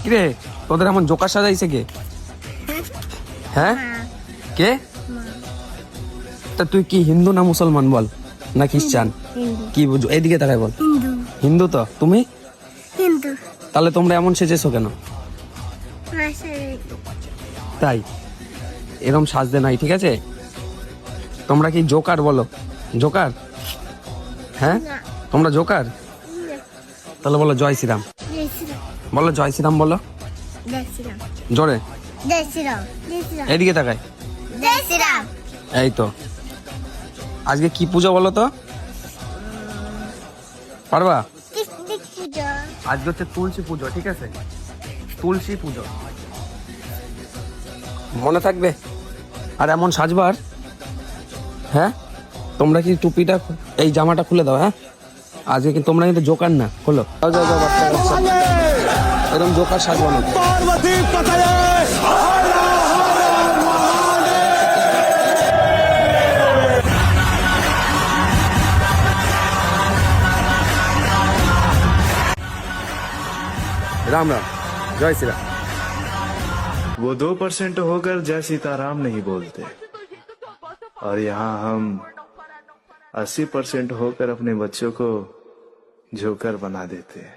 কিরে তোদের এমন জোকার সাজাইছে কে? হ্যাঁ কে? তা তুই কি হিন্দু না মুসলমান বল, না খ্রিস্টান? কি বুঝো, এইদিকে তাকাই বল। হিন্দু তো তুমি? তাহলে তোমরা এমন সেজেছো কেন? তাই এরম সাজতে নাই, ঠিক আছে? তোমরা কি জোকার বলো? জোকার? হ্যাঁ তোমরা জোকার? তাহলে বলো জয় শ্রীরাম। বলো জয় শ্রীরাম, বলো জোরে। এইদিকে তাকাই। এই তো, আজকে কি পুজো বলো তো? পারবা? আজকে হচ্ছে তুলসী পুজো, ঠিক আছে? তুলসী পুজো মনে থাকবে। আর এমন সাজবার। হ্যাঁ তোমরা কি টুপিটা, এই জামাটা খুলে দাও। হ্যাঁ আজকে কিন্তু তোমরা কিন্তু জোকার না, খোলো। যাও যাও যাও, বাচ্চা বাচ্চা এরকম জোকার সাজবা না। राम राम, जय श्री राम। वो 2% होकर जय सीताराम नहीं बोलते, और यहाँ हम 80% होकर अपने बच्चों को जोकर बना देते हैं।